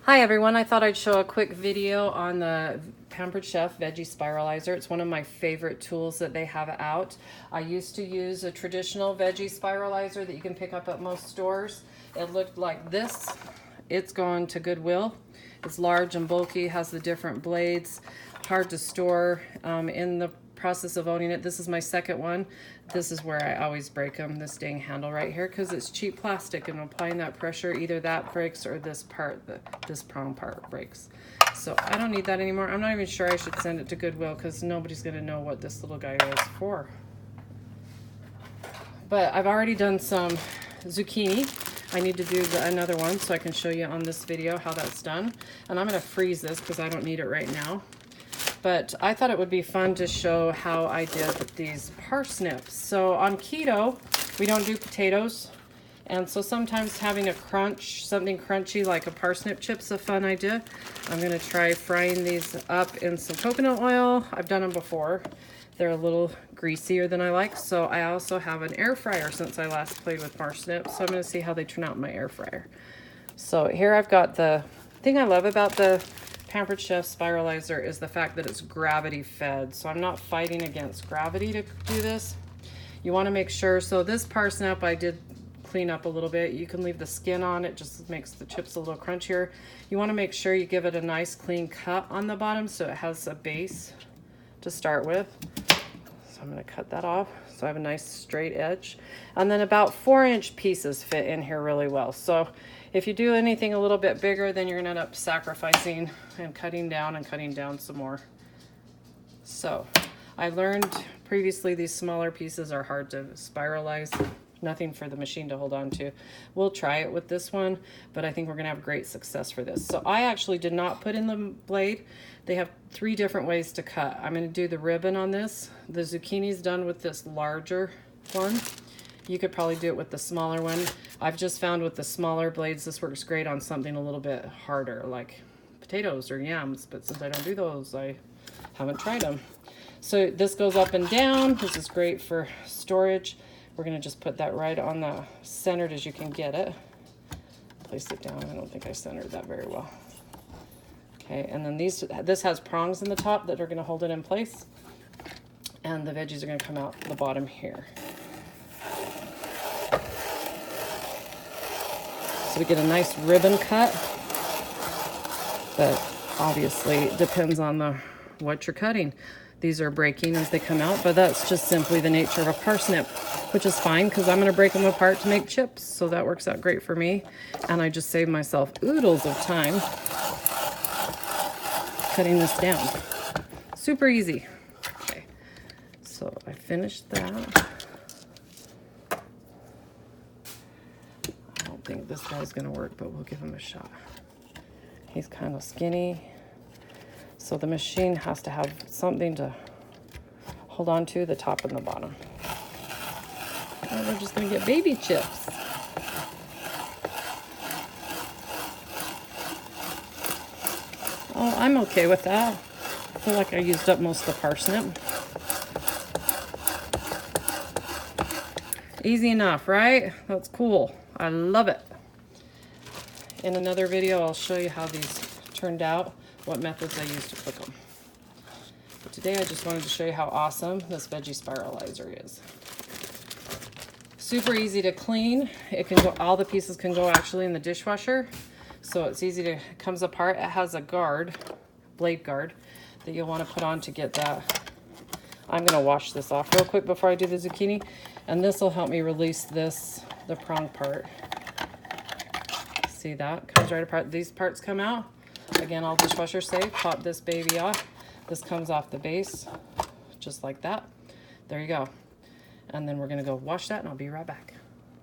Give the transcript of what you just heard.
Hi everyone, I thought I'd show a quick video on the Pampered Chef Veggie Spiralizer. It's one of my favorite tools that they have out. I used to use a traditional veggie spiralizer that you can pick up at most stores. It looked like this. It's gone to Goodwill. It's large and bulky, has the different blades, hard to store. In the process of owning it, this is my second one. This is where I always break them, this dang handle right here, because it's cheap plastic, and applying that pressure, either that breaks or this part, this prong part breaks. So I don't need that anymore. I'm not even sure I should send it to Goodwill because nobody's going to know what this little guy is for. But I've already done some zucchini. I need to do another one so I can show you on this video how that's done. And I'm going to freeze this because I don't need it right now. But I thought it would be fun to show how I did these parsnips. So on keto, we don't do potatoes. And so sometimes having a crunch, something crunchy like a parsnip chip's a fun idea. I'm gonna try frying these up in some coconut oil. I've done them before. They're a little greasier than I like. So I also have an air fryer since I last played with parsnips. So I'm gonna see how they turn out in my air fryer. So here I've got the thing I love about the Pampered Chef Spiralizer is the fact that it's gravity fed. So I'm not fighting against gravity to do this. You want to make sure, so this parsnip I did clean up a little bit. You can leave the skin on, it just makes the chips a little crunchier. You want to make sure you give it a nice clean cut on the bottom so it has a base to start with. So I'm going to cut that off so I have a nice straight edge. And then about 4-inch pieces fit in here really well. So if you do anything a little bit bigger, then you're going to end up sacrificing and cutting down some more. So I learned previously these smaller pieces are hard to spiralize. Nothing for the machine to hold on to. We'll try it with this one, but I think we're going to have great success for this. So I actually did not put in the blade. They have 3 different ways to cut. I'm going to do the ribbon on this. The zucchini's done with this larger one. You could probably do it with the smaller one. I've just found with the smaller blades, this works great on something a little bit harder, like potatoes or yams, but since I don't do those, I haven't tried them. So this goes up and down. This is great for storage. We're gonna just put that right on the centered as you can get it. Place it down. I don't think I centered that very well. Okay, and then this has prongs in the top that are gonna hold it in place. And the veggies are gonna come out the bottom here. So we get a nice ribbon cut, but obviously it depends on what you're cutting. These are breaking as they come out, but that's just simply the nature of a parsnip, which is fine because I'm going to break them apart to make chips. So that works out great for me. And I just saved myself oodles of time cutting this down. Super easy. Okay, so I finished that. I don't think this guy's going to work, but we'll give him a shot. He's kind of skinny. So the machine has to have something to hold on to, the top and the bottom. And we're just going to get baby chips. Oh, I'm okay with that. I feel like I used up most of the parsnip. Easy enough, right? That's cool. I love it. In another video, I'll show you how these turned out, what methods I used to cook them. But today I just wanted to show you how awesome this Veggie Spiralizer is. Super easy to clean. It can go, all the pieces can go actually in the dishwasher. So it's easy to, comes apart. It has a guard, blade guard, that you'll want to put on to get that. I'm going to wash this off real quick before I do the zucchini. And this will help me release this, the prong part. See that? Comes right apart. These parts come out. Again, all dishwasher safe. Pop this baby off. This comes off the base, just like that. There you go. And then we're gonna go wash that and I'll be right back.